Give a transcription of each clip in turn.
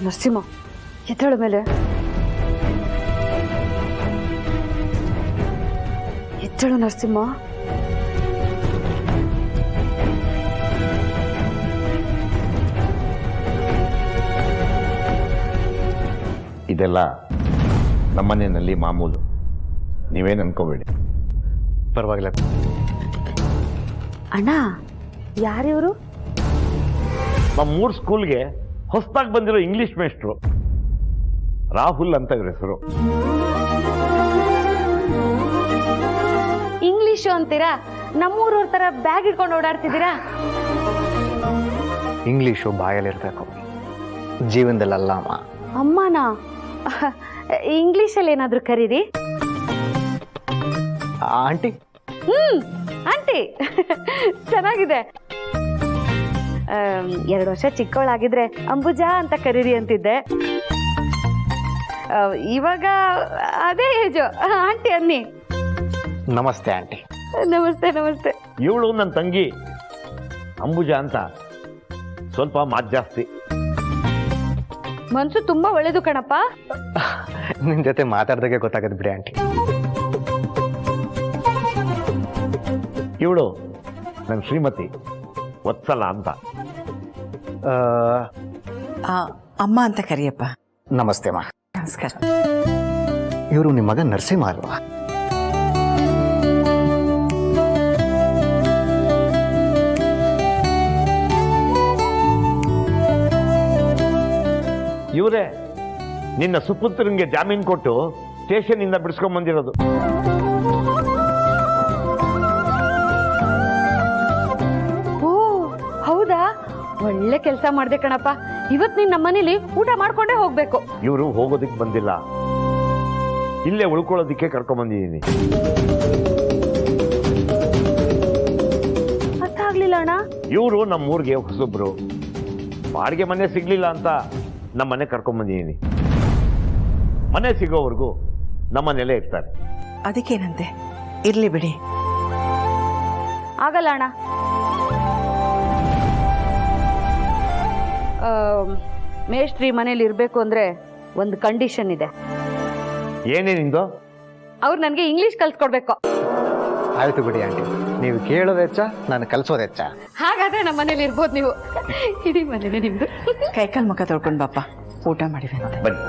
ನರಸಿಂಹ ಎದ್ದೇಳ ಮೇಲೆ ಎದ್ದೇಳು ನರಸಿಂಹ. ಇದೆಲ್ಲ ನಮ್ಮನೆಯಲ್ಲಿ ಮಾಮೂಲು, ನೀವೇನು ಅನ್ಕೋಬೇಡಿ. ಪರವಾಗಿಲ್ಲ. ಅಣ್ಣ ಯಾರಿವರು? ನಮ್ಮೂರು ಸ್ಕೂಲ್ಗೆ ಹೊಸದಾಗಿ ಬಂದಿರೋ ಇಂಗ್ಲಿಷ್ ಮೇಸ್ಟ್ರು ರಾಹುಲ್ ಅಂತ ಇವ್ರ ಹೆಸರು. ಇಂಗ್ಲಿಷು ಅಂತೀರಾ? ನಮ್ಮೂರವ್ರ ತರ ಬ್ಯಾಗ್ ಇಟ್ಕೊಂಡು ಓಡಾಡ್ತಿದ್ದೀರಾ? ಇಂಗ್ಲೀಷು ಬಾಯಲ್ಲಿರ್ಬೇಕು, ಜೀವನದಲ್ಲ ಅಮ್ಮ. ಅಮ್ಮನ ಇಂಗ್ಲಿಷಲ್ಲಿ ಏನಾದ್ರು ಕರೀರಿ. ಆಂಟಿ. ಆಂಟಿ ಚೆನ್ನಾಗಿದೆ. 2 ವರ್ಷ ಚಿಕ್ಕವಳಾಗಿದ್ರೆ ಅಂಬುಜಾ ಅಂತ ಕರೀರಿ ಅಂತಿದ್ದೆ. ಇವಾಗ ಅದೇ ಏಜು, ಆಂಟಿ ಅನ್ನಿ. ನಮಸ್ತೆ ಆಂಟಿ. ನಮಸ್ತೆ ನಮಸ್ತೆ. ಇವಳು ನನ್ನ ತಂಗಿ ಅಂಬುಜಾ ಅಂತ, ಸ್ವಲ್ಪ ಮಾತು ಜಾಸ್ತಿ. ಮನ್ಸು ತುಂಬಾ ಒಳ್ಳೇದು ಕಣಪ್ಪ. ನಿನ್ ಜೊತೆ ಮಾತಾಡ್ದಾಗೆ ಗೊತ್ತಾಗತ್ತೆ ಬಿಡಿ ಆಂಟಿ. ಇವಳು ನನ್ನ ಶ್ರೀಮತಿ ವತ್ಸಲ ಅಂತ. ಅಮ್ಮ ಅಂತ ಕರಿಯಪ್ಪ. ನಮಸ್ತೆ ಅಮ್ಮ. ನಮಸ್ಕಾರ. ಇವರು ನಿಮ್ಮ ಮಗ ನರಸಿಂಹ ಅಲ್ವಾ? ಇವರೇ ನಿನ್ನ ಸುಪುತ್ರನಿಗೆ ಜಾಮೀನು ಕೊಟ್ಟು ಸ್ಟೇಷನ್ನಿಂದ ಬಿಡಿಸ್ಕೊಂಡ್ ಬಂದಿರೋದು. ಓ ಹೌದಾ? ಒಳ್ಳೆ ಕೆಲಸ ಮಾಡ್ದೆ ಕಣಪ್ಪ. ಇವತ್ ನೀನ್ ನಮ್ಮನೇಲಿ ಊಟ ಮಾಡ್ಕೊಂಡೇ ಹೋಗ್ಬೇಕು. ಇವರು ಹೋಗೋದಿಕ್ ಬಂದಿಲ್ಲ, ಇಲ್ಲೇ ಉಳ್ಕೊಳ್ಳೋದಿಕ್ಕೆ ಕರ್ಕೊಂಡ್ ಬಂದಿದ್ದೀನಿ. ಅರ್ಥ ಆಗ್ಲಿಲ್ಲ ಅಣ್ಣ. ಇವರು ನಮ್ಮೂರಿಗೆ ಹೊಸಬ್ರು, ಬಾಡಿಗೆ ಮನೆ ಸಿಗ್ಲಿಲ್ಲ ಅಂತ ನಮ್ಮ ಮನೆ ಕರ್ಕೊಂಡ್ ಬಂದಿದ್ದೀನಿ. ಮನೆ ಸಿಗೋವರೆಗೂ ನಮ್ಮನೆಲ್ಲೇ ಇರ್ತಾರೆ. ಅದಕ್ಕೇನಂತೆ, ಇರ್ಲಿ ಬಿಡಿ. ಆಗಲ್ಲ ಅಣ್ಣ. ಮೇಷ್ಟ್ರಿ ಮನೇಲಿ ಇರ್ಬೇಕು ಅಂದ್ರೆ ಒಂದು ಕಂಡೀಷನ್ ಇದೆ. ಏನೇನಿಂದು? ಅವ್ರು ನನ್ಗೆ ಇಂಗ್ಲಿಷ್ ಕಲ್ಸ್ಕೊಡ್ಬೇಕು. ಆಯ್ತು ಬಿಡಿ ಆಂಟಿ, ನೀವು ಕೇಳೋದು ಹೆಚ್ಚ, ನಾನು ಕಲ್ಸೋದು ಹೆಚ್ಚ. ಹಾಗಾದ್ರೆ ನಮ್ಮ ಮನೇಲಿ ಇರ್ಬೋದು ನೀವು. ಇಡೀ ಮನೇಲಿ ನಿಮ್ದು. ಕೈಕಾಲು ಮುಖ ತೊಳ್ಕೊಂಡು ಬಾಪ, ಊಟ ಮಾಡಿವೆ. ಬನ್ನಿ.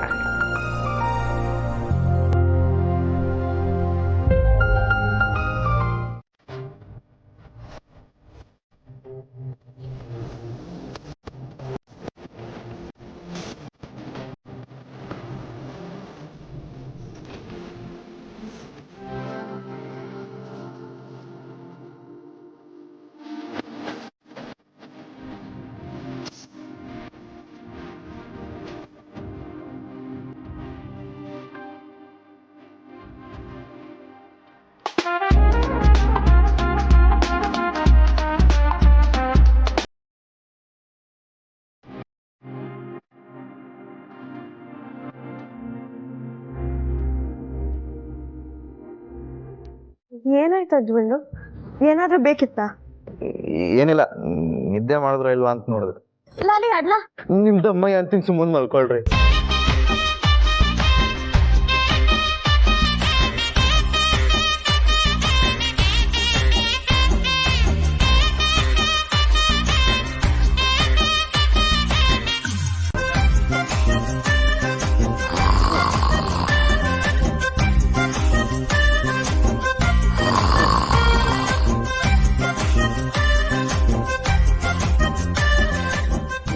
ಏನಾಯ್ತು ಅಜ್ಮಂಡು? ಏನಾದ್ರೂ ಬೇಕಿತ್ತಾ? ಏನಿಲ್ಲ, ನಿದ್ದೆ ಮಾಡಿದ್ರ ಇಲ್ವಾ ಅಂತ ನೋಡಿದ್ರು. ಲಾಲಿ ಅಡ್ಲಾ ನಿಮ್ದಮ್ಮ ಅಂತೀನಿ, ಸುಮ್ಮನೆ ಮಲ್ಕೊಳ್ರಿ.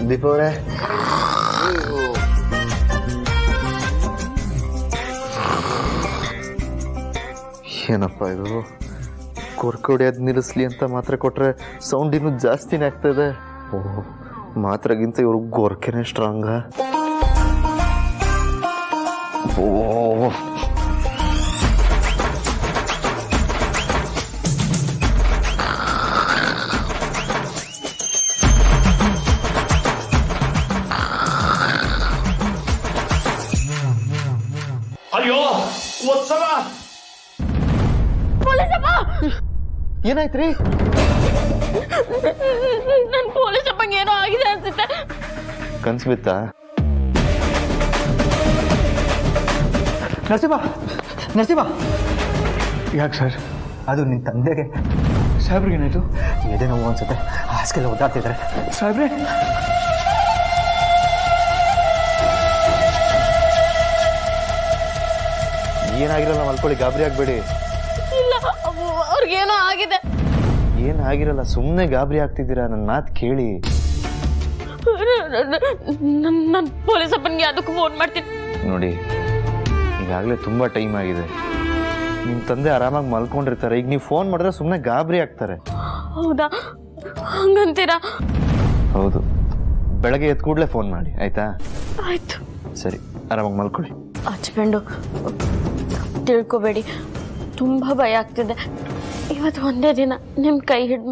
ದೀಪವ್ರೆ, ಏನಪ್ಪ ಇದು? ಕೊರ್ಕೆ ಹೊಡೆಯೋದು ನಿಲ್ಲಿಸ್ಲಿ ಅಂತ ಮಾತ್ರೆ ಕೊಟ್ರೆ ಸೌಂಡ್ ಇನ್ನೂ ಜಾಸ್ತಿನೇ ಆಗ್ತದೆ. ಓಹ್, ಮಾತ್ರೆಗಿಂತ ಇವ್ರು ಗೊರ್ಕೆನೆ ಸ್ಟ್ರಾಂಗ. ಓ ಅಯ್ಯೋ ವತ್ಸಲ, ಏನಾಯ್ತ್ರಿ? ನನ್ ಪೊಲೀಸ್ ಅಪ್ಪಂಗೆ ಏನೋ ಆಗಿದೆ ಅನ್ಸುತ್ತೆ. ಕನ್ಸು ಬಿತ್ತಾ? ನರಸಿಂಹ ಯಾಕೆ ಸರ್? ಅದು ನಿನ್ನ ತಂದೆಗೆ ಸಾಹೇಬ್ರಿಗೆ ಏನಾಯ್ತು? ಎದೆ ನೋವು ಅನ್ಸುತ್ತೆ, ಹಾಸಿಗೆಲ್ಲ ಒದ್ದಾಡ್ತಿದ್ದಾರೆ ಸಾಹೇಬ್ರೆ. ಏನಾಗಿರಲ್ಲ, ಮಲ್ಕೊಳ್ಳಿ, ಗಾಬರಿ ಆಗಬೇಡಿ. ಇಲ್ಲ ಅವ್ರಿಗೇನೋ ಆಗಿದೆ. ಏನಾಗಿರಲ್ಲ, ಸುಮ್ಮನೆ ಗಾಬರಿ ಆಗ್ತಿದ್ದೀರಾ, ನನ್ನ ಮಾತು ಕೇಳಿ. ನಾನು ಪೊಲೀಸ್ ಅಪ್ಪನಿಗೆ ಅದಕ್ಕೂ ಫೋನ್ ಮಾಡ್ತೀನಿ. ನೋಡಿ, ಈಗಾಗಲೇ ತುಂಬ ಟೈಮ್ ಆಗಿದೆ. ನಿಮ್ಮ ತಂದೆ ಆರಾಮಾಗಿ ಮಲ್ಕೊಂಡಿರ್ತಾರೆ. ಈಗ ನೀವು ಫೋನ್ ಮಾಡಿದ್ರೆ ಸುಮ್ಮನೆ ಗಾಬರಿ ಆಗ್ತಾರೆ. ಹೌದಾ, ಹಂಗಂತೀರಾ? ಹೌದು, ಬೆಳಗ್ಗೆ ಎದ್ದು ಕೂಡಲೇ ಫೋನ್ ಮಾಡಿ, ಆಯ್ತಾ? ಆಯ್ತು. ಸರಿ, ಆರಾಮಾಗಿ ಮಲ್ಕೊಳ್ಳಿ. ಹಚ್ಕೊಂಡು ತಿಳ್ಕೊಬೇಡಿ, ತುಂಬ ಭಯ ಆಗ್ತಿದೆ. ಇವತ್ತು ಒಂದೇ ದಿನ ನಿಮ್ಮ ಕೈ ಹಿಡ್ದು